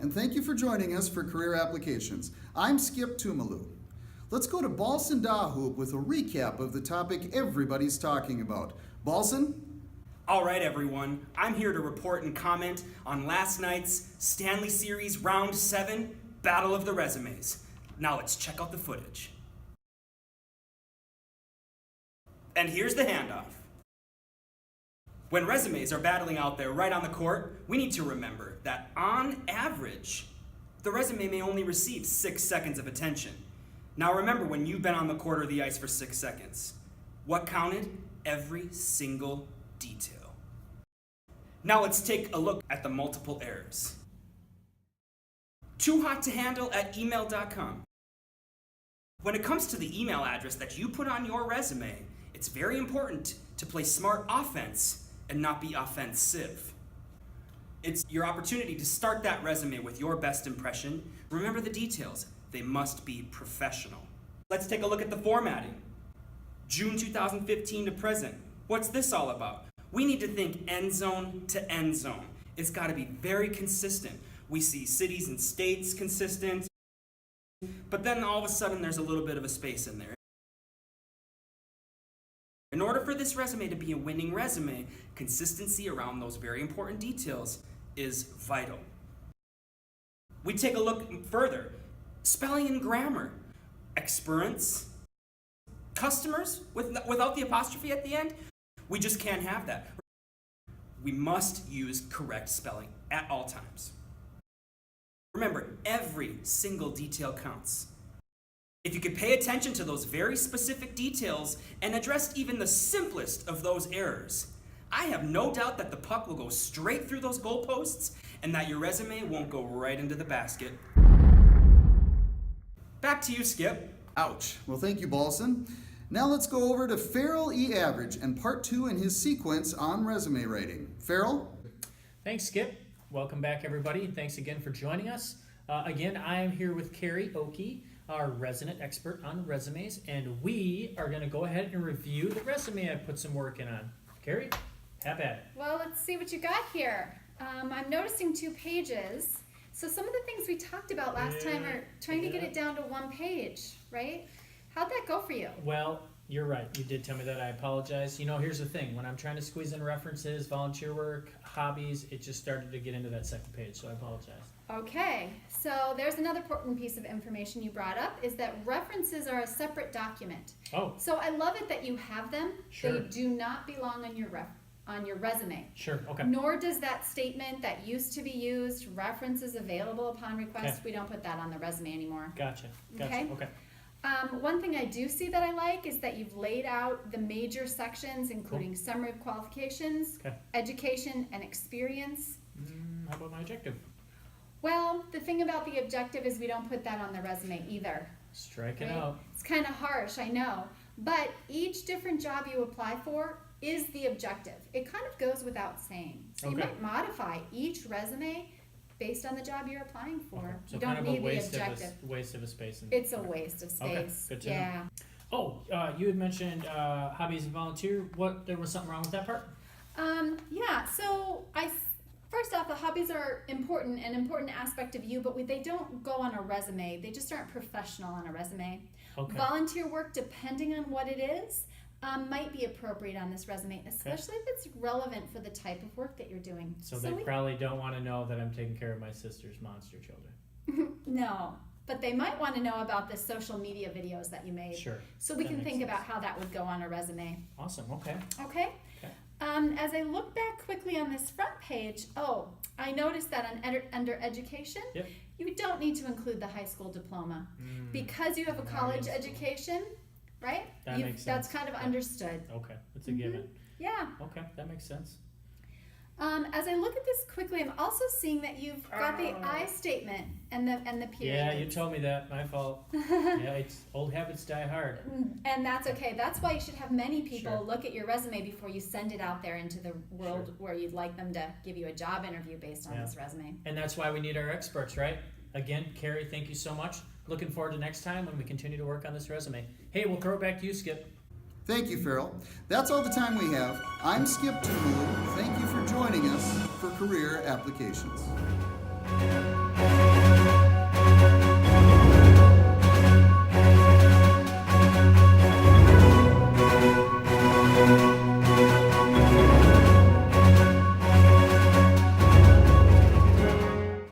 and thank you for joining us for Career Applications. I'm Skip Tumalu. Let's go to Balsan Dahoop with a recap of the topic everybody's talking about. Balsan? All right, everyone. I'm here to report and comment on last night's Stanley Series Round 7 Battle of the Resumes. Now let's check out the footage. And here's the handoff. When resumes are battling out there right on the court, we need to remember that on average, the resume may only receive 6 seconds of attention. Now remember, when you've been on the court or the ice for 6 seconds, what counted? Every single detail. Now let's take a look at the multiple errors. Too hot to handle at email.com. When it comes to the email address that you put on your resume, it's very important to play smart offense and not be offensive. It's your opportunity to start that resume with your best impression. Remember the details. They must be professional. Let's take a look at the formatting. June 2015 to present. What's this all about? We need to think end zone to end zone. It's got to be very consistent. We see cities and states consistent, but then all of a sudden there's a little bit of a space in there. In order for this resume to be a winning resume, consistency around those very important details is vital. We take a look further. Spelling and grammar. Experience. Customers without the apostrophe at the end. We just can't have that. We must use correct spelling at all times. Remember, every single detail counts. If you could pay attention to those very specific details and address even the simplest of those errors, I have no doubt that the puck will go straight through those goalposts and that your resume won't go right into the basket. Back to you, Skip. Ouch. Well, thank you, Balsan. Now let's go over to Farrell E. Average and part 2 in his sequence on resume writing. Farrell? Thanks, Skip. Welcome back, everybody. Thanks again for joining us. Again, I am here with Carrie Oakey, our resident expert on resumes, and we are going to go ahead and review the resume I put some work in on. Carrie, have at it. Well, let's see what you got here. I'm noticing 2 pages. So some of the things we talked about last time are trying to get it down to 1 page, right? How'd that go for you? Well, you're right. You did tell me that. I apologize. You know, here's the thing. When I'm trying to squeeze in references, volunteer work, hobbies, it just started to get into that second page, so I apologize. Okay, so there's another important piece of information you brought up, is that references are a separate document. Oh. So I love it that you have them. Sure. They do not belong on your resume. Sure, okay. Nor does that statement that used to be used, references available upon request, Okay. we don't put that on the resume anymore. Gotcha. Okay. Okay. One thing I do see that I like is that you've laid out the major sections, including summary of qualifications, Okay. education, and experience. How about my objective? Well, the thing about the objective is we don't put that on the resume either. Strike it Right? out. It's kind of harsh, I know. But each different job you apply for is the objective. It kind of goes without saying. So you Okay. might modify each resume based on the job you're applying for. Okay. So You don't kind of a need the waste objective. waste of a space. It's a waste of Okay, space. good to know. Yeah. Oh, you had mentioned hobbies and volunteer. There was something wrong with that part? Yeah, so first off, the hobbies are important, an important aspect of you, but they don't go on a resume. They just aren't professional on a resume. Okay. Volunteer work, depending on what it is, might be appropriate on this resume, especially if it's relevant for the type of work that you're doing. So they probably don't want to know that I'm taking care of my sister's monster children. No, but they might want to know about the social media videos that you made. Sure. So we That can makes think sense. about how that would go on a resume. Awesome. Okay. Okay? Okay. As I look back quickly on this front page, I noticed that under education, Yep. you don't need to include the high school diploma. Because you have a college education, right? That makes That's sense. kind of Yeah. understood. Okay. That's a given. Yeah. Okay. That makes sense. As I look at this quickly, I'm also seeing that you've got the I statement and the period. Yeah, you told me that. My fault. Yeah, it's old habits die hard. And that's okay. That's why you should have many people Sure. look at your resume before you send it out there into the world Sure. where you'd like them to give you a job interview based on Yeah. this resume. And that's why we need our experts, right? Again, Carrie, thank you so much. Looking forward to next time when we continue to work on this resume. Hey, we'll throw it back to you, Skip. Thank you, Farrell. That's all the time we have. I'm Skip Tumalu. Thank you for joining us for Career Applications.